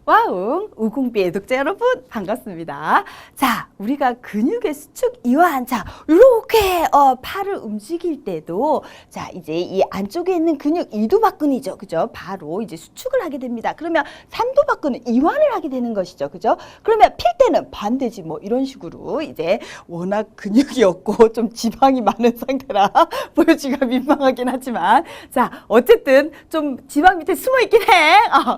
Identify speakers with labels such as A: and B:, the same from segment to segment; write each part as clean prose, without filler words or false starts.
A: 와웅 우궁비 애독자 여러분 반갑습니다. 자, 우리가 근육의 수축 이완, 자 이렇게 팔을 움직일 때도 자 이제 이 안쪽에 있는 근육 이두박근이죠, 그죠? 바로 이제 수축을 하게 됩니다. 그러면 삼두박근은 이완을 하게 되는 것이죠, 그죠? 그러면 필 때는 반대지 뭐 이런 식으로 이제 워낙 근육이 없고 좀 지방이 많은 상태라 보여주기가 민망하긴 하지만 자 어쨌든 좀 지방 밑에 숨어 있긴 해.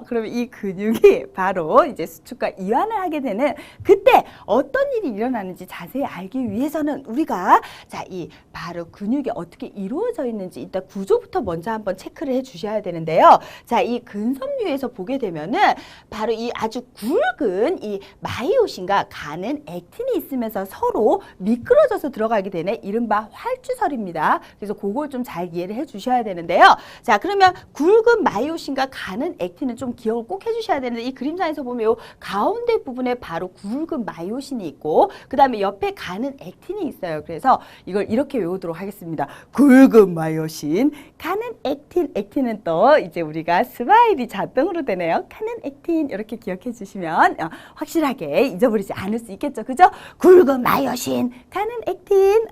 A: 그러면 이 근육이 바로 이제 수축과 이완을 하게 되는 그때 어떤 일이 일어나는지 자세히 알기 위해서는 우리가 자, 이 바로 근육이 어떻게 이루어져 있는지 일단 구조부터 먼저 한번 체크를 해 주셔야 되는데요. 자, 이 근섬유에서 보게 되면은 바로 이 아주 굵은 이 마이오신과 가는 액틴이 있으면서 서로 미끄러져서 들어가게 되는 이른바 활주설입니다. 그래서 그걸 좀 잘 이해를 해 주셔야 되는데요. 자, 그러면 굵은 마이오신과 가는 액틴은 좀 기억을 꼭 해주셔야 되는데 이 그림상에서 보면 요 가운데 부분에 바로 굵은 마이오신이 있고 그 다음에 옆에 가는 액틴이 있어요. 그래서 이걸 이렇게 외우도록 하겠습니다. 굵은 마이오신, 가는 액틴, 액틴은 또 이제 우리가 스마일이 자동으로 되네요. 가는 액틴 이렇게 기억해 주시면 확실하게 잊어버리지 않을 수 있겠죠. 그죠? 굵은 마이오신, 가는 액틴.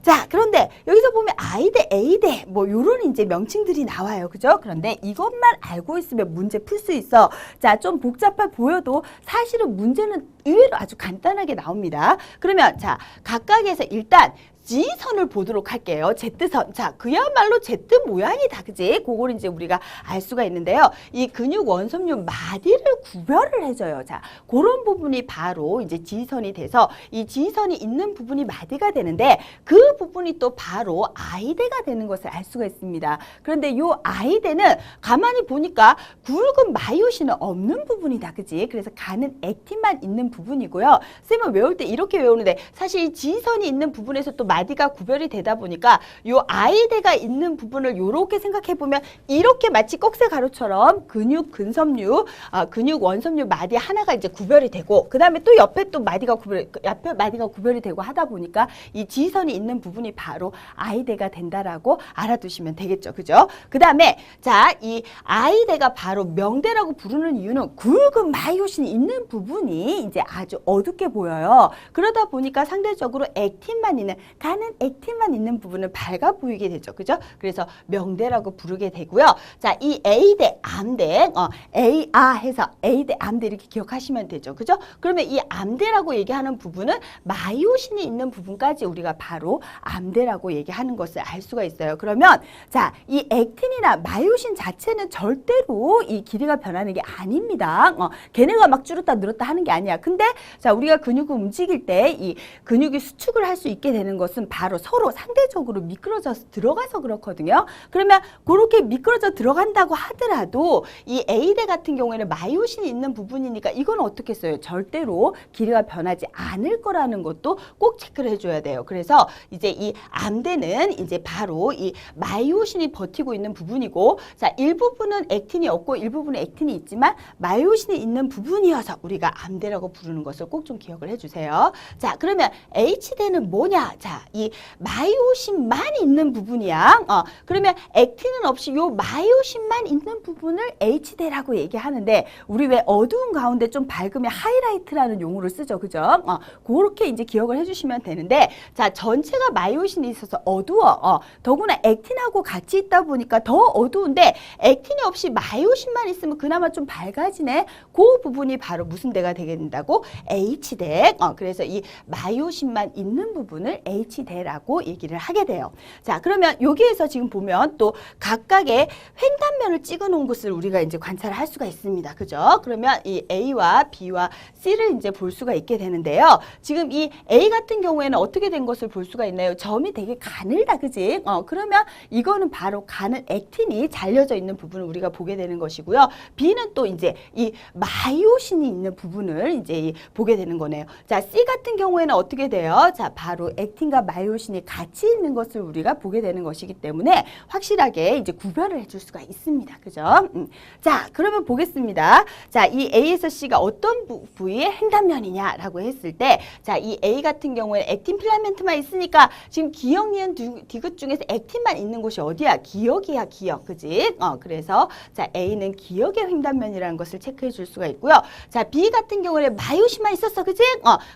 A: 자, 그런데 여기서 보면 I대, A대 뭐 요런 이제 명칭들이 나와요. 그죠? 그런데 이것만 알고 있으면 문제 풀 수 있어. 자, 좀 복잡해 보여도 사실은 문제는 의외로 아주 간단하게 나옵니다. 그러면 자, 각각에서 일단 G선을 보도록 할게요. Z선. 자, 그야말로 Z 모양이다. 그지? 그걸 이제 우리가 알 수가 있는데요. 이 근육 원섬유 마디를 구별을 해줘요. 자, 그런 부분이 바로 이제 G선이 돼서 이 G선이 있는 부분이 마디가 되는데 그 부분이 또 바로 I대가 되는 것을 알 수가 있습니다. 그런데 요 I대는 가만히 보니까 굵은 마이오신은 없는 부분이다. 그지? 그래서 가는 액틴만 있는 부분이고요. 쌤은 외울 때 이렇게 외우는데 사실 이 G선이 있는 부분에서 또 마디가 구별이 되다 보니까 요 I대가 있는 부분을 요렇게 생각해 보면 이렇게 마치 꺽쇠 가루처럼 근육 근섬유, 근육 원섬유 마디 하나가 이제 구별이 되고 그 다음에 또 옆에 또 마디가 구별이 되고 하다 보니까 이 G선이 있는 부분이 바로 I대가 된다라고 알아두시면 되겠죠, 그죠? 그 다음에 자, 이 I대가 바로 명대라고 부르는 이유는 굵은 마이오신이 있는 부분이 이제 아주 어둡게 보여요. 그러다 보니까 상대적으로 액틴만 있는 가는 액틴만 있는 부분은 밝아 보이게 되죠. 그죠? 그래서 명대라고 부르게 되고요. 자, 이 A대, 암대, AR 해서 A대, 암대 이렇게 기억하시면 되죠. 그죠? 그러면 이 암대라고 얘기하는 부분은 마이오신이 있는 부분까지 우리가 바로 암대라고 얘기하는 것을 알 수가 있어요. 그러면 자, 이 액틴이나 마이오신 자체는 절대로 이 길이가 변하는 게 아닙니다. 걔네가 막 줄었다 늘었다 하는 게 아니야. 근데 자, 우리가 근육을 움직일 때 이 근육이 수축을 할 수 있게 되는 것은 바로 서로 상대적으로 미끄러져서 들어가서 그렇거든요. 그러면 그렇게 미끄러져 들어간다고 하더라도 이 A대 같은 경우에는 마이오신이 있는 부분이니까 이건 어떻게 써요? 절대로 길이가 변하지 않을 거라는 것도 꼭 체크를 해줘야 돼요. 그래서 이제 이 암대는 이제 바로 이 마이오신이 버티고 있는 부분이고 자, 일부분은 액틴이 없고 일부분은 액틴이 있지만 마이오신이 있는 부분이어서 우리가 암대라고 부르는 것을 꼭 좀 기억을 해주세요. 자, 그러면 H대는 뭐냐? 자, 이 마이오신만 있는 부분이야. 그러면 액틴은 없이 요 마이오신만 있는 부분을 H대라고 얘기하는데 우리 왜 어두운 가운데 좀 밝으면 하이라이트라는 용어를 쓰죠. 그죠? 그렇게 이제 기억을 해주시면 되는데 자, 전체가 마이오신이 있어서 어두워. 더구나 액틴하고 같이 있다 보니까 더 어두운데 액틴이 없이 마이오신만 있으면 그나마 좀 밝아지네. 그 부분이 바로 무슨 대가 되게 된다고? H대. 그래서 이 마이오신만 있는 부분을 H대라고 얘기를 하게 돼요. 자, 그러면 여기에서 지금 보면 또 각각의 횡단면을 찍어 놓은 것을 우리가 이제 관찰을 할 수가 있습니다. 그죠? 그러면 이 A와 B와 C를 이제 볼 수가 있게 되는데요. 지금 이 A 같은 경우에는 어떻게 된 것을 볼 수가 있나요? 점이 되게 가늘다. 그지? 그러면 이거는 바로 가는 액틴이 잘려져 있는 부분을 우리가 보게 되는 것이고요. B는 또 이제 이 마이오신이 있는 부분을 이제 보게 되는 거네요. 자, C 같은 경우에는 어떻게 돼요? 자, 바로 액틴과 마이오신이 같이 있는 것을 우리가 보게 되는 것이기 때문에 확실하게 이제 구별을 해줄 수가 있습니다. 그죠? 자, 그러면 보겠습니다. 자, 이 A에서 C가 어떤 부위의 횡단면이냐라고 했을 때, 자, 이 A 같은 경우에 액틴 필라멘트만 있으니까 지금 기역, 니은, 디귿 중에서 액틴만 있는 곳이 어디야? 기역이야, 기역. 그지? 그래서 자, A는 기역의 횡단면이라는 것을 체크해 줄 수가 있고요. 자, B 같은 경우에 마이오신만 있었어. 그지?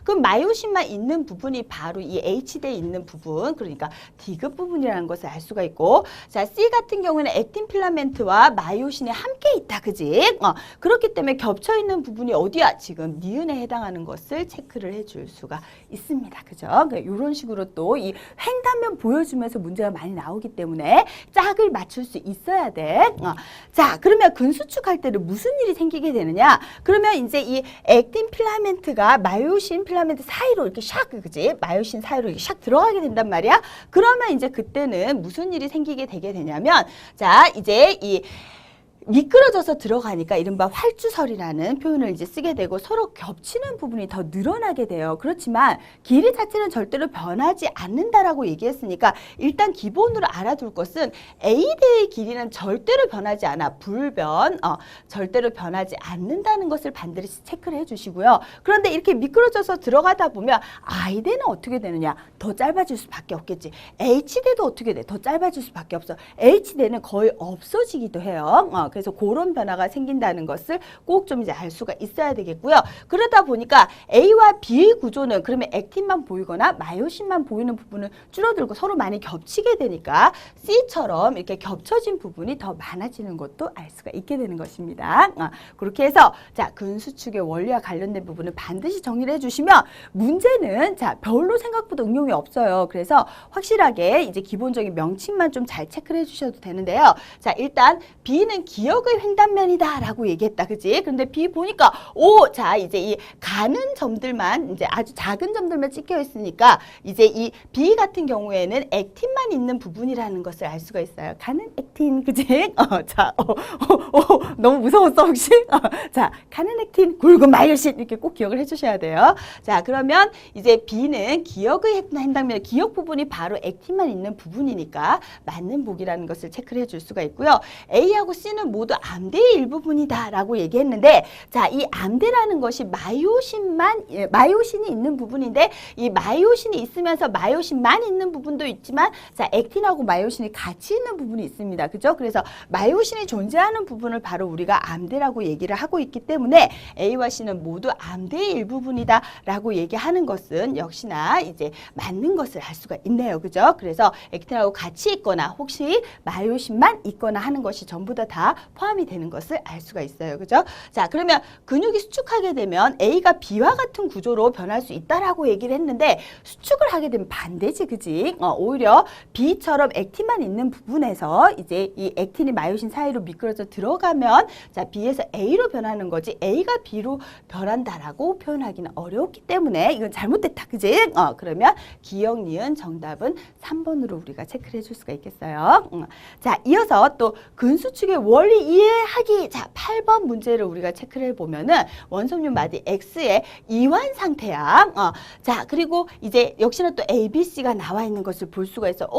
A: 그럼 마이오신만 있는 부분이 바로 이 H대에 있는 부분, 그러니까 디귿 부분이라는 것을 알 수가 있고, 자, C 같은 경우에는 액틴 필라멘트와 마이오신이 함께 있다. 그지? 그렇기 때문에 겹쳐 있는 부분이 어디야? 지금 니은에 해당하는 것을 체크를 해줄 수가 있습니다. 그죠? 그러니까 이런 식으로 또 이 횡단면 보여주면서 문제가 많이 나오기 때문에 짝을 맞출 수 있어야 돼. 자, 그러면 근수축할 때는 무슨 일이 생기게 되느냐? 그러면 이제 이 액틴 필라멘트가 마이오신 필라멘트 사이로 이렇게 샥, 그지? 마이오신 사이로 이렇게 샥 들어가게 된단 말이야. 그러면 이제 그때는 무슨 일이 생기게 되게 되냐면, 자, 이제 이 미끄러져서 들어가니까 이른바 활주설이라는 표현을 이제 쓰게 되고 서로 겹치는 부분이 더 늘어나게 돼요. 그렇지만 길이 자체는 절대로 변하지 않는다라고 얘기했으니까 일단 기본으로 알아둘 것은 A대의 길이는 절대로 변하지 않아. 불변, 절대로 변하지 않는다는 것을 반드시 체크를 해주시고요. 그런데 이렇게 미끄러져서 들어가다 보면 I대는 어떻게 되느냐? 더 짧아질 수밖에 없겠지. H대도 어떻게 돼? 더 짧아질 수밖에 없어. H대는 거의 없어지기도 해요. 그래서 그런 변화가 생긴다는 것을 꼭 좀 이제 알 수가 있어야 되겠고요. 그러다 보니까 A와 B의 구조는 그러면 액틴만 보이거나 마이오신만 보이는 부분은 줄어들고 서로 많이 겹치게 되니까 C처럼 이렇게 겹쳐진 부분이 더 많아지는 것도 알 수가 있게 되는 것입니다. 그렇게 해서 자, 근수축의 원리와 관련된 부분을 반드시 정리를 해주시면 문제는 자, 별로 생각보다 응용이 없어요. 그래서 확실하게 이제 기본적인 명칭만 좀 잘 체크를 해주셔도 되는데요. 자, 일단 B는 기역의 횡단면이다 라고 얘기했다. 그지? 그런데 B 보니까 자, 이제 이 가는 점들만 이제 아주 작은 점들만 찍혀 있으니까 이제 이 B 같은 경우에는 액틴만 있는 부분이라는 것을 알 수가 있어요. 가는 액틴. 그지? 자, 너무 무서웠어 혹시? 자, 가는 액틴, 굵은 마이오신 이렇게 꼭 기억을 해주셔야 돼요. 자, 그러면 이제 B는 기역의 횡단면, 기역 부분이 바로 액틴만 있는 부분이니까 맞는 복이라는 것을 체크를 해줄 수가 있고요. A하고 C는 모두 암대의 일부분이다 라고 얘기했는데, 자, 이 암대라는 것이 마이오신이 있는 부분인데 이 마이오신이 있으면서 마이오신만 있는 부분도 있지만 자, 액틴하고 마이오신이 같이 있는 부분이 있습니다. 그죠? 그래서 마이오신이 존재하는 부분을 바로 우리가 암대라고 얘기를 하고 있기 때문에 A와 C는 모두 암대의 일부분이다 라고 얘기하는 것은 역시나 이제 맞는 것을 알 수가 있네요. 그죠? 그래서 액틴하고 같이 있거나 혹시 마이오신만 있거나 하는 것이 전부 다 포함이 되는 것을 알 수가 있어요. 그죠? 자, 그러면 근육이 수축하게 되면 A가 B와 같은 구조로 변할 수 있다라고 얘기를 했는데 수축을 하게 되면 반대지. 그지? 오히려 B처럼 액틴만 있는 부분에서 이제 이 액틴이 마이오신 사이로 미끄러져 들어가면 자, B에서 A로 변하는 거지 A가 B로 변한다라고 표현하기는 어렵기 때문에 이건 잘못됐다. 그지? 그러면 기역, 니은 정답은 3번으로 우리가 체크를 해줄 수가 있겠어요. 자, 이어서 또 근수축의 원리 이해하기. 자, 8번 문제를 우리가 체크를 해보면은 원섬유 마디 X의 이완 상태야. 자, 그리고 이제 역시나 또 A, B, C가 나와 있는 것을 볼 수가 있어.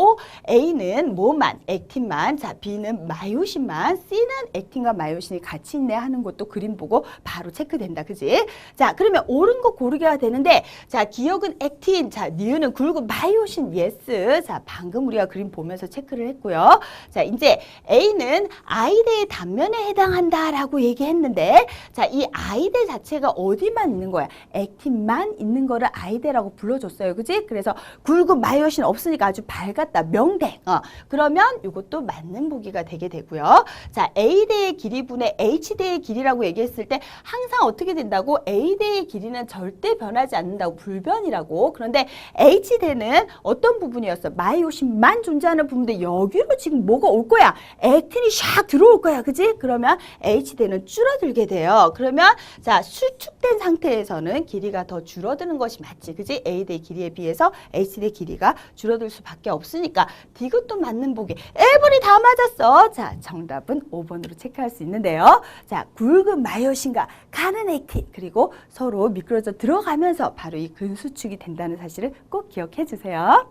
A: A는 뭐만? 액틴만. 자, B는 마이오신만. C는 액틴과 마이오신이 같이 있네 하는 것도 그림 보고 바로 체크된다. 그지? 자, 그러면 옳은 거 고르게 되는데 자, 기역은 액틴. 자, 니은은 굵은 마이오신. 예스. 자, 방금 우리가 그림 보면서 체크를 했고요. 자, 이제 A는 I대의 단면에 해당한다라고 얘기했는데 자, 이 I대 자체가 어디만 있는 거야? 액틴만 있는 거를 I대라고 불러줬어요. 그지? 그래서 굵은 마이오신 없으니까 아주 밝았다. 명대. 그러면 이것도 맞는 보기가 되게 되고요. 자, A대의 길이분의 H대의 길이라고 얘기했을 때 항상 어떻게 된다고? A대의 길이는 절대 변하지 않는다고. 불변이라고. 그런데 H대는 어떤 부분이었어? 마이오신만 존재하는 부분인데 여기로 지금 뭐가 올 거야? 액틴이 샥 들어올 거야. 그지? 그러면 H대는 줄어들게 돼요. 그러면 자, 수축된 상태에서는 길이가 더 줄어드는 것이 맞지. 그지? A대 길이에 비해서 H대 길이가 줄어들 수밖에 없으니까 디귿도 맞는 보기. 1번이 다 맞았어. 자, 정답은 5번으로 체크할 수 있는데요. 자, 굵은 마이오신과 가는 액틴 그리고 서로 미끄러져 들어가면서 바로 이 근수축이 된다는 사실을 꼭 기억해 주세요.